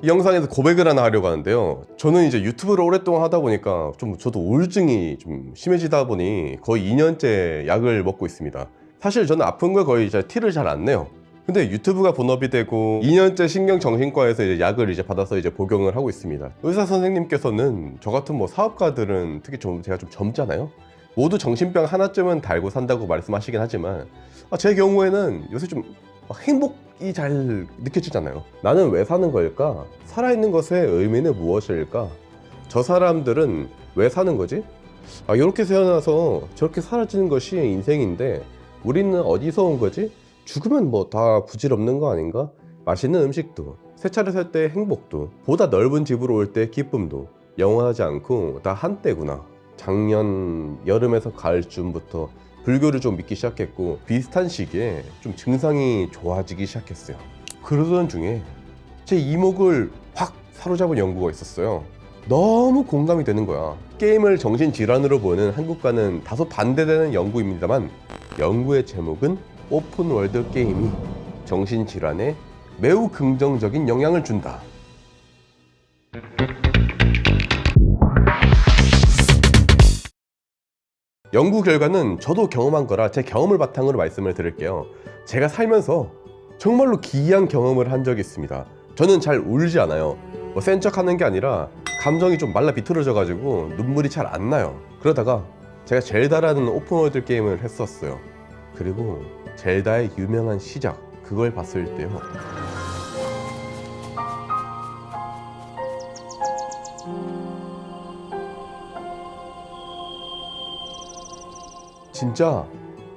이 영상에서 고백을 하나 하려고 하는데요. 저는 이제 유튜브를 오랫동안 하다 보니까 좀 저도 우울증이 좀 심해지다 보니 거의 2년째 약을 먹고 있습니다. 사실 저는 아픈 걸 거의 이제 티를 잘 안 내요. 근데 유튜브가 본업이 되고 2년째 신경정신과에서 이제 약을 이제 받아서 이제 복용을 하고 있습니다. 의사 선생님께서는 저 같은 뭐 사업가들은 특히 제가 좀 젊잖아요. 모두 정신병 하나쯤은 달고 산다고 말씀하시긴 하지만 제 경우에는 요새 좀 행복이 잘 느껴지잖아요. 나는 왜 사는 걸까? 살아있는 것의 의미는 무엇일까? 저 사람들은 왜 사는 거지? 이렇게 태어나서 저렇게 사라지는 것이 인생인데 우리는 어디서 온 거지? 죽으면 뭐 다 부질없는 거 아닌가? 맛있는 음식도, 새 차를 살 때 행복도, 보다 넓은 집으로 올 때 기쁨도 영원하지 않고 다 한때구나. 작년 여름에서 가을쯤부터 불교를 좀 믿기 시작했고 비슷한 시기에 좀 증상이 좋아지기 시작했어요. 그러던 중에 제 이목을 확 사로잡은 연구가 있었어요. 너무 공감이 되는 거야. 게임을 정신질환으로 보는 한국과는 다소 반대되는 연구입니다만 연구의 제목은 오픈월드 게임이 정신질환에 매우 긍정적인 영향을 준다. 연구 결과는 저도 경험한 거라 제 경험을 바탕으로 말씀을 드릴게요. 제가 살면서 정말로 기이한 경험을 한 적이 있습니다. 저는 잘 울지 않아요. 센 척 하는 게 아니라 감정이 좀 말라 비틀어져 가지고 눈물이 잘 안 나요. 그러다가 제가 젤다라는 오픈월드 게임을 했었어요. 그리고 젤다의 유명한 시작, 그걸 봤을 때요, 진짜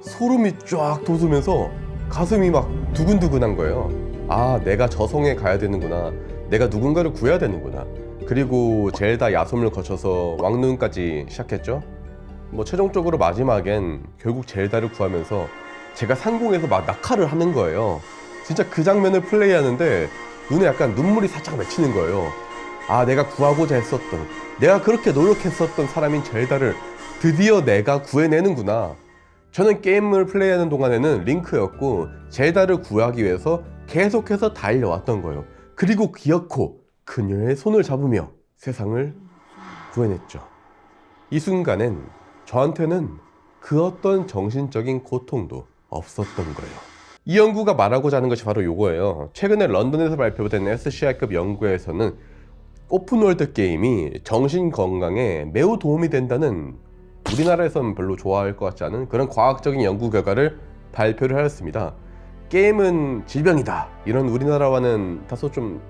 소름이 쫙 돋으면서 가슴이 막 두근두근한 거예요. 내가 저 성에 가야 되는구나. 내가 누군가를 구해야 되는구나. 그리고 젤다 야솜을 거쳐서 왕눈까지 시작했죠. 최종적으로 마지막엔 결국 젤다를 구하면서 제가 상공에서 막 낙하를 하는 거예요. 진짜 그 장면을 플레이하는데 눈에 약간 눈물이 살짝 맺히는 거예요. 내가 구하고자 했었던, 내가 그렇게 노력했었던 사람인 젤다를 드디어 내가 구해내는구나. 저는 게임을 플레이하는 동안에는 링크였고 젤다를 구하기 위해서 계속해서 달려왔던 거예요. 그리고 기어코 그녀의 손을 잡으며 세상을 구해냈죠. 이 순간엔 저한테는 그 어떤 정신적인 고통도 없었던 거예요. 이 연구가 말하고자 하는 것이 바로 이거예요. 최근에 런던에서 발표된 SCI급 연구에서는 오픈월드 게임이 정신 건강에 매우 도움이 된다는, 우리나라에서는 별로 좋아할 것 같지 않은 그런 과학적인 연구 결과를 발표를 하였습니다. 게임은 질병이다, 이런 우리나라와는 다소 좀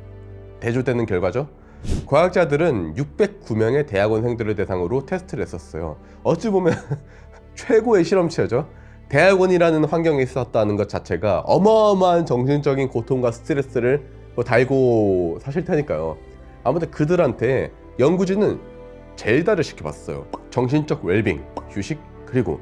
대조되는 결과죠. 과학자들은 609명의 대학원생들을 대상으로 테스트를 했었어요. 어찌 보면 최고의 실험체죠. 대학원이라는 환경에 있었다는 것 자체가 어마어마한 정신적인 고통과 스트레스를 달고 사실 테니까요. 아무튼 그들한테 연구진은 젤다를 시켜봤어요. 정신적 웰빙, 휴식, 그리고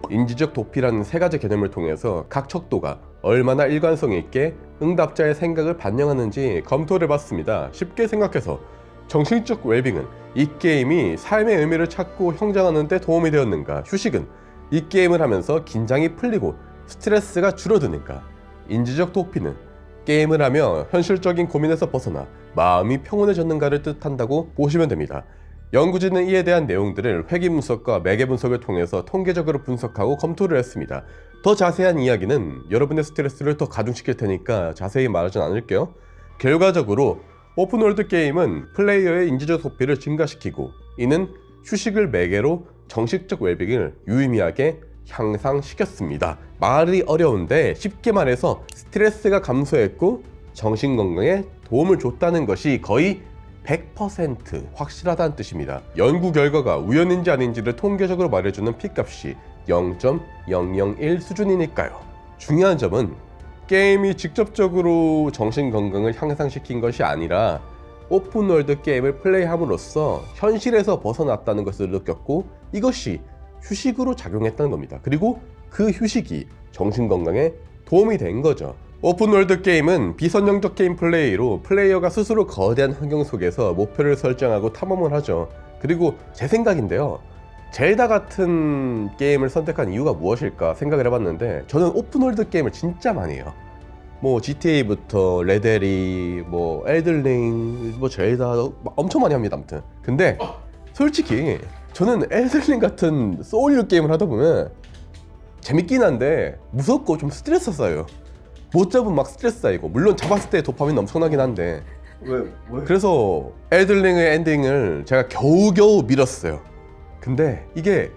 인지적 도피라는 세 가지 개념을 통해서 각 척도가 얼마나 일관성 있게 응답자의 생각을 반영하는지 검토를 해봤습니다. 쉽게 생각해서 정신적 웰빙은 이 게임이 삶의 의미를 찾고 형성하는 데 도움이 되었는가, 휴식은 이 게임을 하면서 긴장이 풀리고 스트레스가 줄어드는가, 인지적 도피는 게임을 하며 현실적인 고민에서 벗어나 마음이 평온해졌는가를 뜻한다고 보시면 됩니다. 연구진은 이에 대한 내용들을 회귀 분석과 매개 분석을 통해서 통계적으로 분석하고 검토를 했습니다. 더 자세한 이야기는 여러분의 스트레스를 더 가중시킬 테니까 자세히 말하진 않을게요. 결과적으로 오픈월드 게임은 플레이어의 인지적 소비를 증가시키고 이는 휴식을 매개로 정신적 웰빙을 유의미하게 향상시켰습니다. 말이 어려운데 쉽게 말해서 스트레스가 감소했고 정신건강에 도움을 줬다는 것이 거의 100% 확실하다는 뜻입니다. 연구 결과가 우연인지 아닌지를 통계적으로 말해주는 P값이 0.001 수준이니까요. 중요한 점은 게임이 직접적으로 정신건강을 향상시킨 것이 아니라 오픈월드 게임을 플레이함으로써 현실에서 벗어났다는 것을 느꼈고 이것이 휴식으로 작용했다는 겁니다. 그리고 그 휴식이 정신건강에 도움이 된 거죠. 오픈월드 게임은 비선정적 게임 플레이로 플레이어가 스스로 거대한 환경 속에서 목표를 설정하고 탐험을 하죠. 그리고 제 생각인데요, 젤다 같은 게임을 선택한 이유가 무엇일까 생각을 해봤는데 저는 오픈월드 게임을 진짜 많이 해요. 뭐 GTA부터 레데리, 뭐 엘든링, 뭐 젤다 엄청 많이 합니다. 아무튼 근데 솔직히 저는 엘든링 같은 소울류 게임을 하다 보면 재밌긴 한데 무섭고 좀 스트레스 쌓여요. 못 잡으면 막 스트레스 쌓이고, 물론 잡았을 때 도파민 엄청나긴 한데 왜? 그래서 엘든링의 엔딩을 제가 겨우겨우 밀었어요. 근데 이게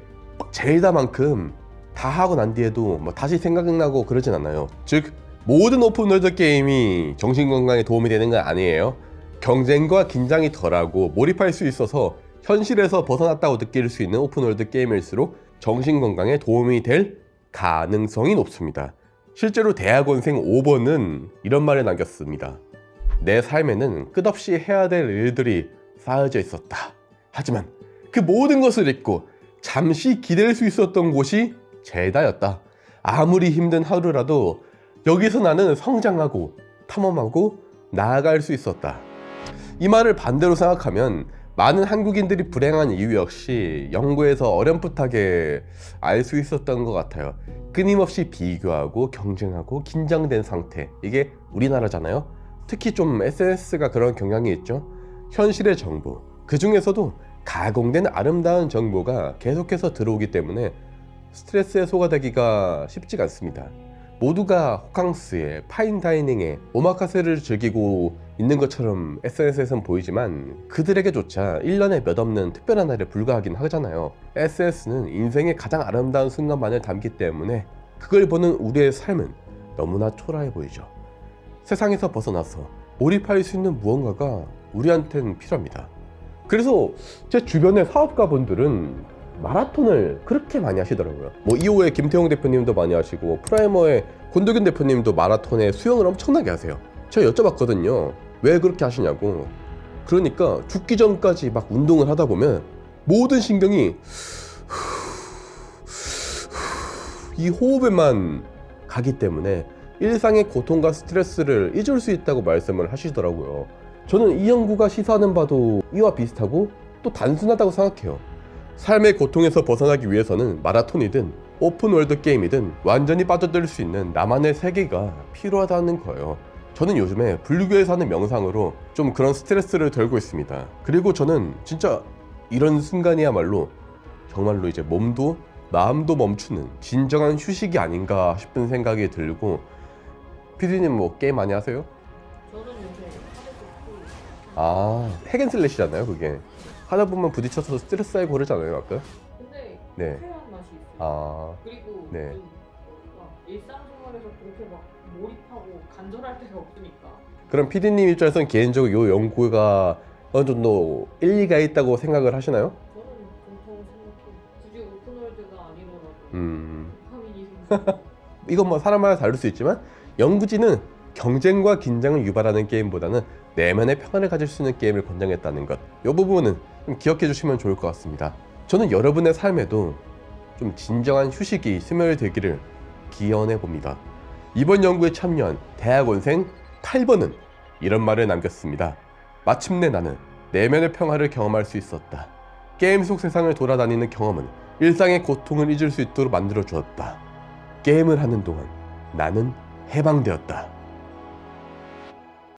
젤다만큼 다 하고 난 뒤에도 뭐 다시 생각나고 그러진 않아요. 즉 모든 오픈월드 게임이 정신건강에 도움이 되는 건 아니에요. 경쟁과 긴장이 덜하고 몰입할 수 있어서 현실에서 벗어났다고 느낄 수 있는 오픈월드 게임일수록 정신건강에 도움이 될 가능성이 높습니다. 실제로 대학원생 5번은 이런 말을 남겼습니다. 내 삶에는 끝없이 해야 될 일들이 쌓여져 있었다. 하지만 그 모든 것을 잊고 잠시 기댈 수 있었던 곳이 젤다였다. 아무리 힘든 하루라도 여기서 나는 성장하고 탐험하고 나아갈 수 있었다. 이 말을 반대로 생각하면 많은 한국인들이 불행한 이유 역시 연구에서 어렴풋하게 알 수 있었던 것 같아요. 끊임없이 비교하고 경쟁하고 긴장된 상태. 이게 우리나라잖아요. 특히 좀 SNS가 그런 경향이 있죠. 현실의 정보, 그 중에서도 가공된 아름다운 정보가 계속해서 들어오기 때문에 스트레스 해소가 되기가 쉽지가 않습니다. 모두가 호캉스에, 파인다이닝에, 오마카세를 즐기고 있는 것처럼 SNS에선 보이지만 그들에게조차 1년에 몇 없는 특별한 날에 불과하긴 하잖아요. SNS는 인생의 가장 아름다운 순간만을 담기 때문에 그걸 보는 우리의 삶은 너무나 초라해 보이죠. 세상에서 벗어나서 몰입할 수 있는 무언가가 우리한테는 필요합니다. 그래서 제 주변의 사업가분들은 마라톤을 그렇게 많이 하시더라고요. 뭐 2호의 김태용 대표님도 많이 하시고 프라이머의 권도균 대표님도 마라톤에 수영을 엄청나게 하세요. 제가 여쭤봤거든요. 왜 그렇게 하시냐고. 그러니까 죽기 전까지 막 운동을 하다 보면 모든 신경이 이 호흡에만 가기 때문에 일상의 고통과 스트레스를 잊을 수 있다고 말씀을 하시더라고요. 저는 이 연구가 시사하는 바도 이와 비슷하고 또 단순하다고 생각해요. 삶의 고통에서 벗어나기 위해서는 마라톤이든 오픈월드 게임이든 완전히 빠져들 수 있는 나만의 세계가 필요하다는 거예요. 저는 요즘에 불교에서 하는 명상으로 좀 그런 스트레스를 덜고 있습니다. 그리고 저는 진짜 이런 순간이야말로 정말로 이제 몸도 마음도 멈추는 진정한 휴식이 아닌가 싶은 생각이 들고. 피디님 뭐 게임 많이 하세요? 저는 요새 하드코어 아, 핵앤슬래시잖아요 그게. 하다 보면 부딪혀서 스트레스 쌓이고 그러잖아요 아까. 근데 네. 유쾌한 맛이 있어요. 아, 그리고 네. 좀 막 일상생활에서 그렇게 막 몰입하고 간절할 때가 없으니까. 그럼 피디님 입장에서는 개인적으로 이 연구가 어느 정도 일리가 있다고 생각을 하시나요? 저는 그렇다고 생각해요. 굳이 오픈월드가 아니더라도 음, 도파민이 생기고 이건 뭐 사람마다 다를 수 있지만 연구진은 경쟁과 긴장을 유발하는 게임보다는 내면의 평안을 가질 수 있는 게임을 권장했다는 것, 이 부분은 좀 기억해 주시면 좋을 것 같습니다. 저는 여러분의 삶에도 좀 진정한 휴식이 스며들기를 기원해 봅니다. 이번 연구에 참여한 대학원생 8번은 이런 말을 남겼습니다. 마침내 나는 내면의 평화를 경험할 수 있었다. 게임 속 세상을 돌아다니는 경험은 일상의 고통을 잊을 수 있도록 만들어 주었다. 게임을 하는 동안 나는 해방되었다.